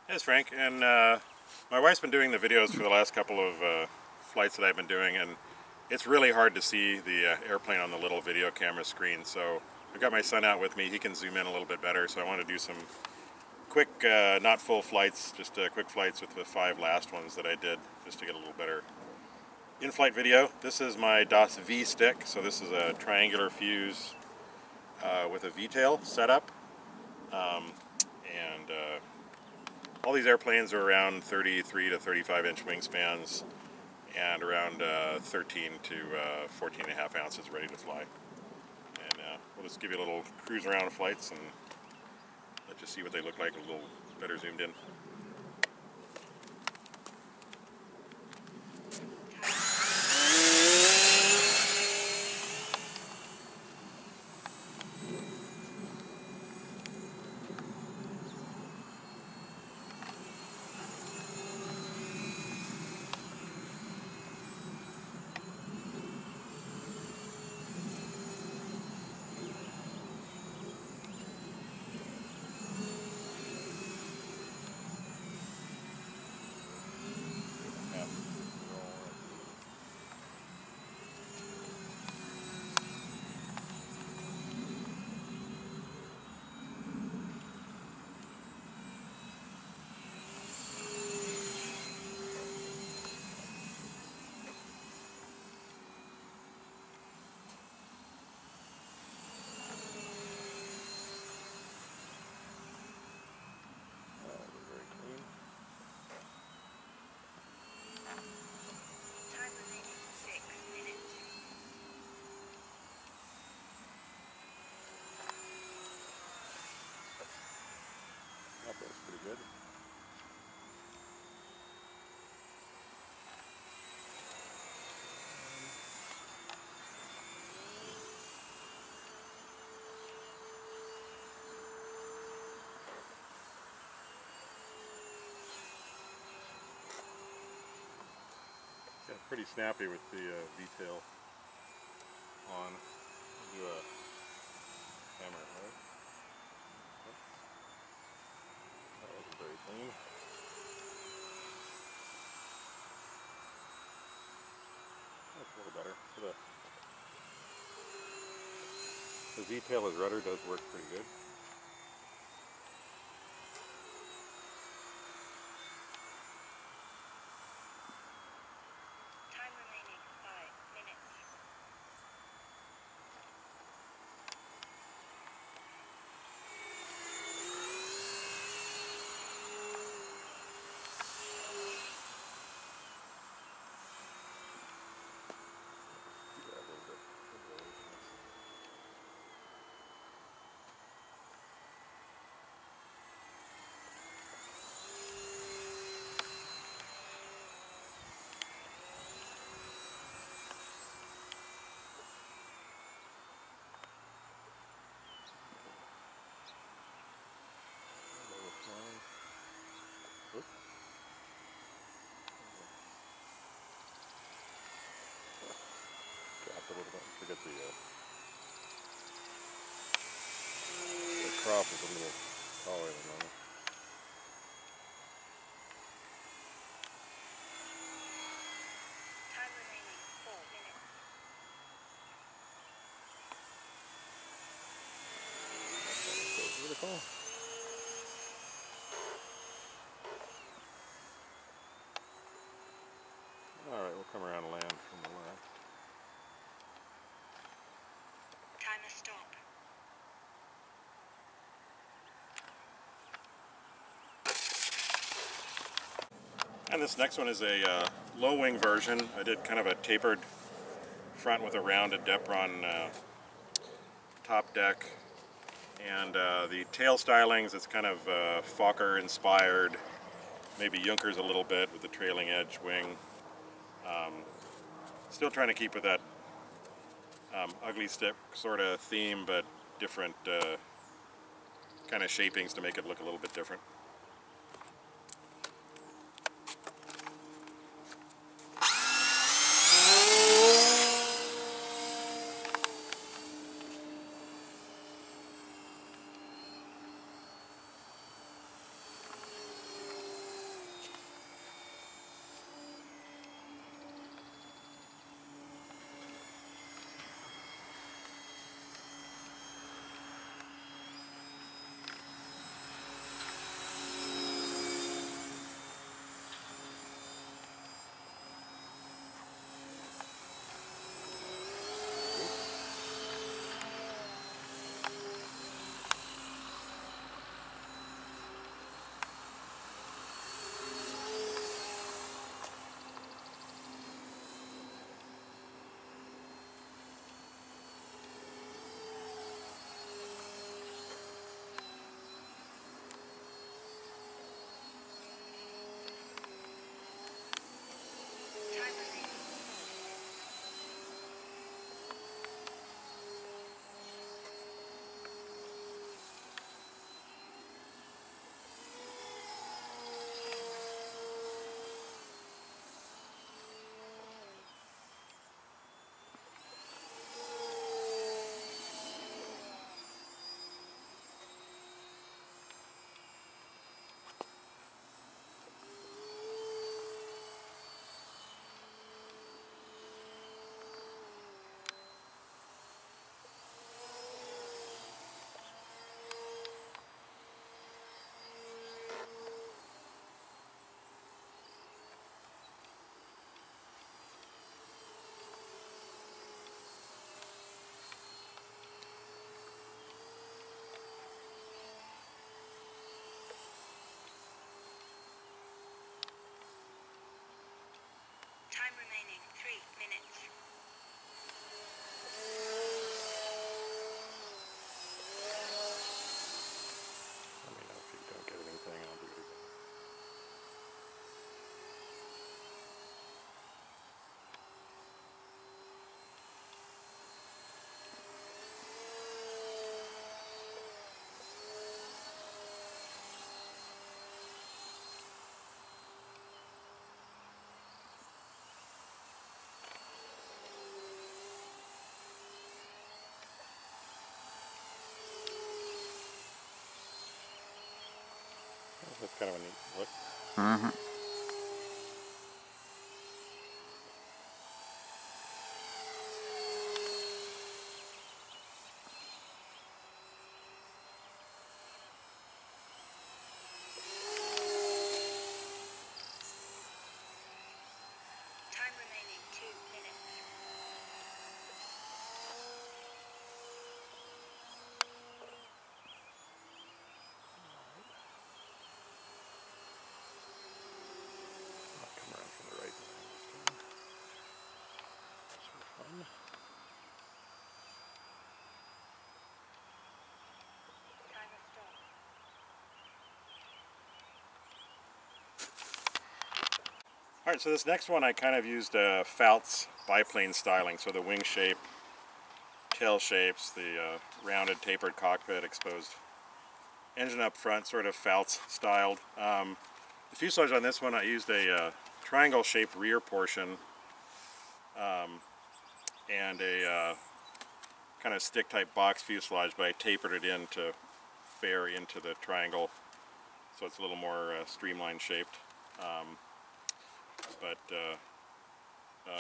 Hey, it's Frank, and my wife's been doing the videos for the last couple of flights that I've been doing, and it's really hard to see the airplane on the little video camera screen, so I've got my son out with me. He can zoom in a little bit better, so I want to do some quick, not full flights, just quick flights with the 5 last ones that I did, just to get a little better in-flight video. This is my DOS V stick, so this is a triangular fuse with a V-tail setup, and all these airplanes are around 33 to 35 inch wingspans and around 13 to 14 and a half ounces ready to fly. And we'll just give you a little cruise around flights and let you see what they look like a little better zoomed in. That was pretty good. Yeah, pretty snappy with the V-tail on. Do a hammer, right? That was very clean. That's a little better. So the V-tail as rudder does work pretty good. Time remaining 5 minutes. Dropped a little bit. Forget the crop is a little taller than normal. Time remaining 4 minutes. So beautiful. Alright, we'll come around and land from the left. Timer stop. And this next one is a low wing version. I did kind of a tapered front with a rounded Depron top deck. And the tail stylings, it's kind of Fokker inspired, maybe Junkers a little bit with the trailing edge wing. Still trying to keep with that ugly stick sort of theme, but different kind of shapings to make it look a little bit different. That's kind of a neat look. Mm-hmm. Time remaining 2 minutes. I'll come around from the right side this time. Just for fun. Timer stop. Alright, so this next one I kind of used Fouts biplane styling, so the wing shape, tail shapes, the rounded tapered cockpit, exposed engine up front, sort of Fouts styled. The fuselage on this one I used a triangle shaped rear portion and a kind of stick type box fuselage, but I tapered it in to fare into the triangle so it's a little more streamlined shaped.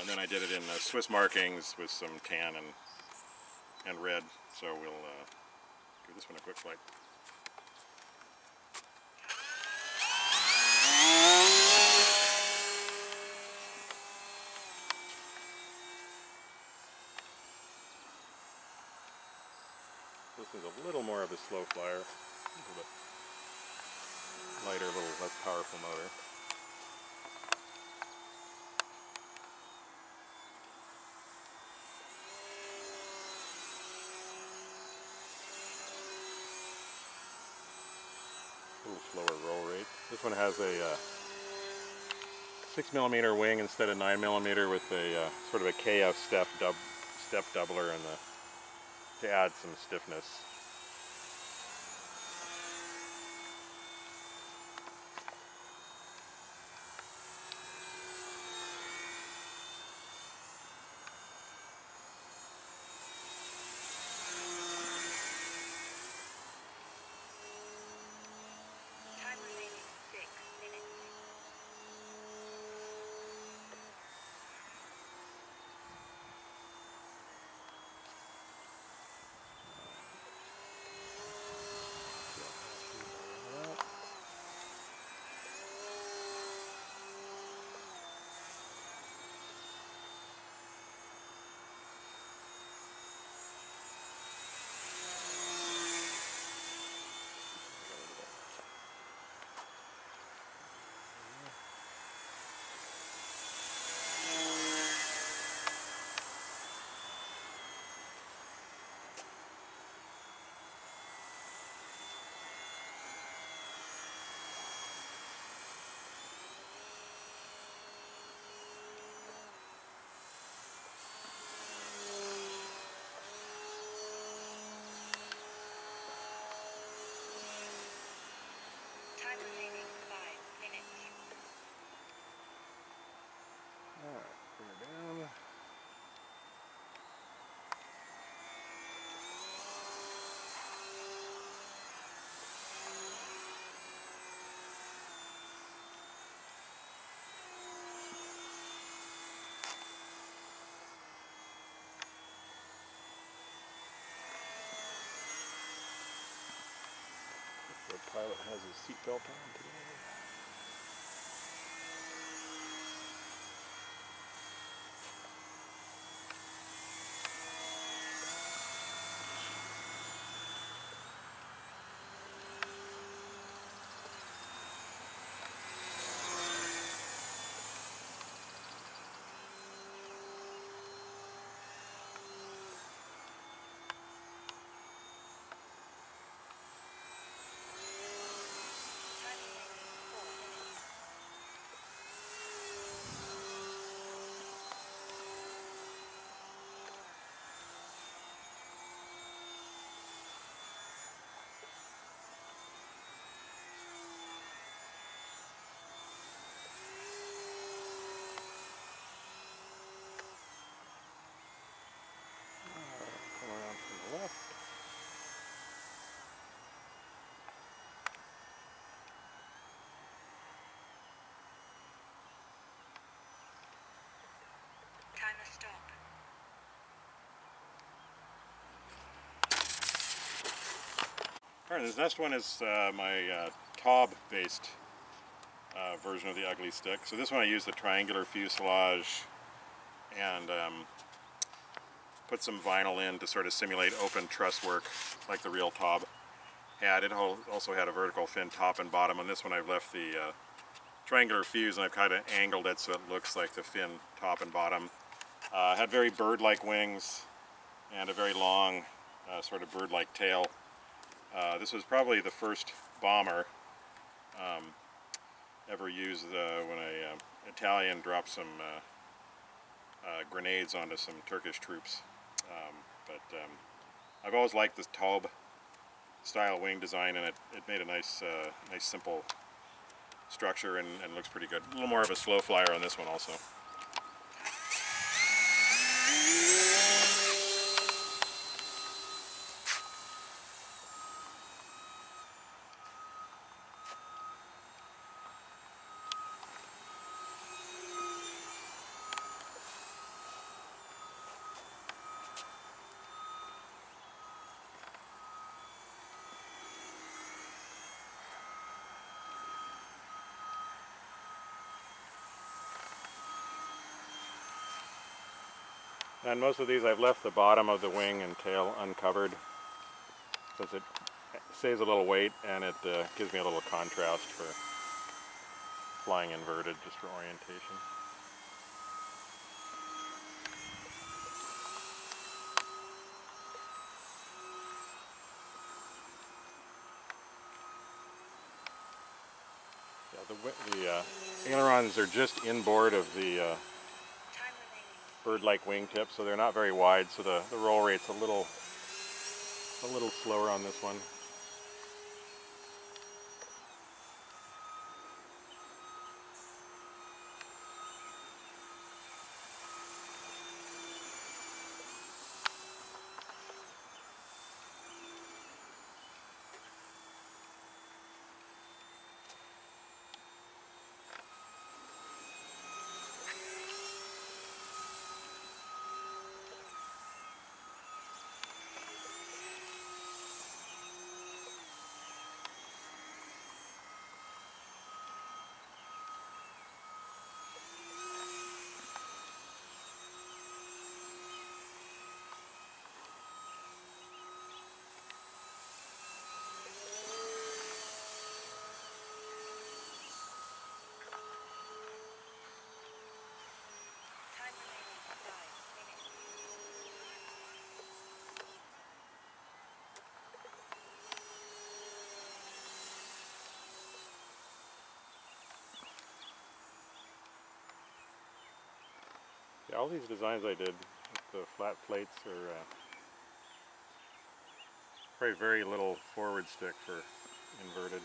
And then I did it in Swiss markings with some tan and red, so we'll give this one a quick flight. This is a little more of a slow flyer, a little bit lighter, a little less powerful motor. A little slower roll rate. This one has a 6mm wing instead of 9mm with a sort of a KF step doubler to add some stiffness. Time remaining 6 minutes. Time remaining 5 minutes. Alright, bring her down. The pilot has his seatbelt on today. Time remaining Alright, this next one is my Taub-based version of the Ugly Stik. So this one I used the triangular fuselage and put some vinyl in to sort of simulate open truss work like the real Taub had. It also had a vertical fin top and bottom. On this one I've left the triangular fuse and I've kind of angled it so it looks like the fin top and bottom. Had very bird-like wings and a very long sort of bird-like tail. This was probably the first bomber ever used when an Italian dropped some grenades onto some Turkish troops. I've always liked this Taub style wing design, and it made a nice simple structure and looks pretty good. A little more of a slow flyer on this one also. And most of these I've left the bottom of the wing and tail uncovered because it saves a little weight and it gives me a little contrast for flying inverted just for orientation. Yeah, the ailerons are just inboard of the bird-like wingtip, so they're not very wide, so the roll rate's a little slower on this one. Yeah, all these designs I did with the flat plates are probably very little forward stick for inverted.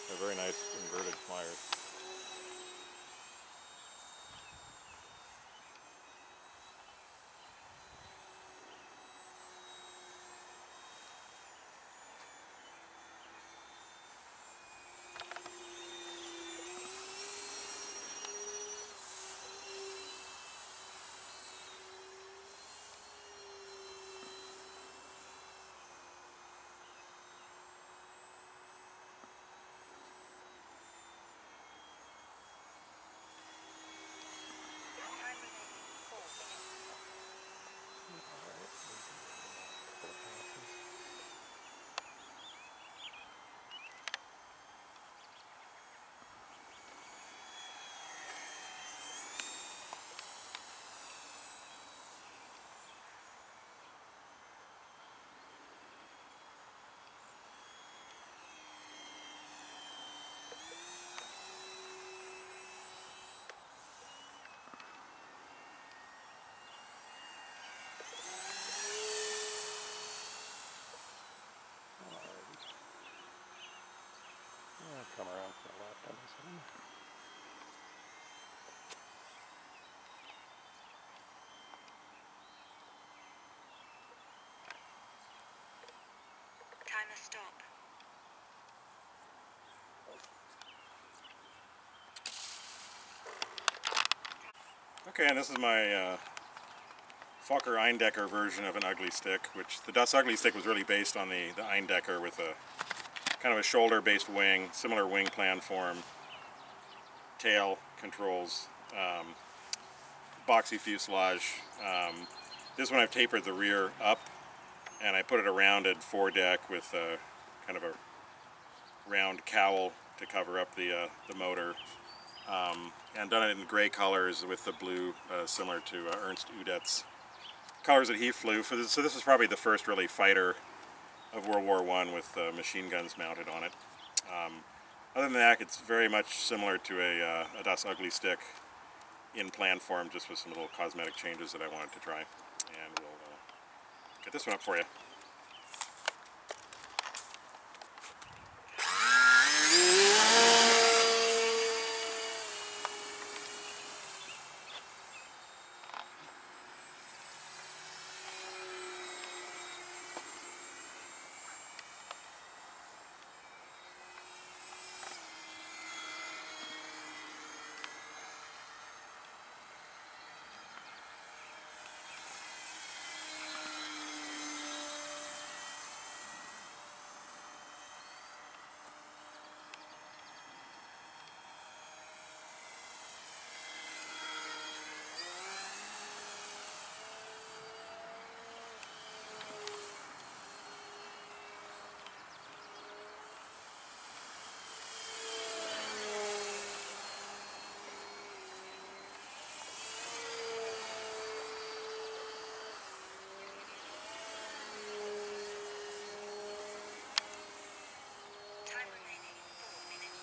They're very nice inverted flyers. Come around to the left on this one. Timer stop. Okay, and this is my Fokker Eindecker version of an ugly stick, which the Das Ugly stick was really based on the Eindecker with a kind of a shoulder-based wing, similar wing plan form, tail controls, boxy fuselage. This one I've tapered the rear up, and I put it a rounded foredeck with kind of a round cowl to cover up the motor, and done it in gray colors with the blue, similar to Ernst Udet's colors that he flew. So this is probably the first really fighter of World War I with machine guns mounted on it. Other than that, it's very much similar to a Das Ugly stick in plan form, just with some little cosmetic changes that I wanted to try. And we'll get this one up for you. Time remaining 4 minutes.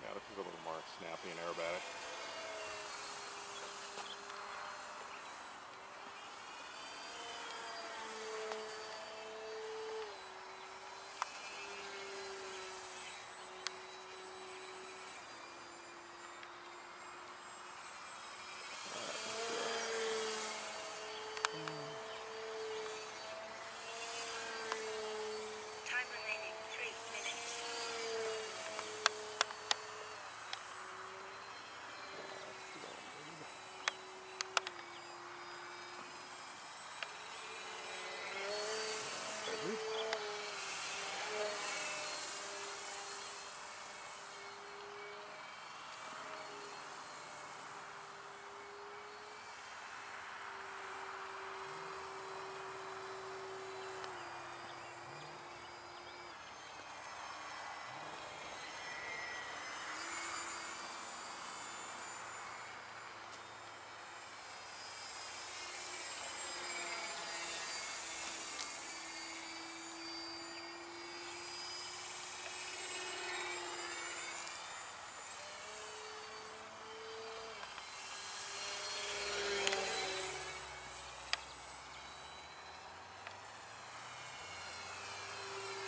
Yeah, this is a little more snappy and aerobatic. Time remaining 3 minutes.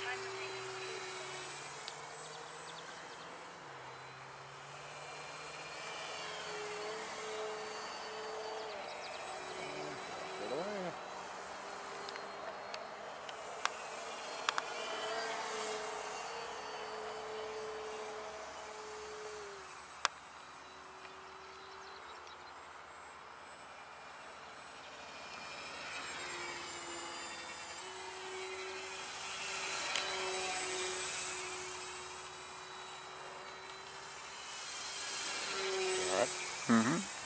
Time remaining 2 minutes. Get away. All right. Mm-hmm.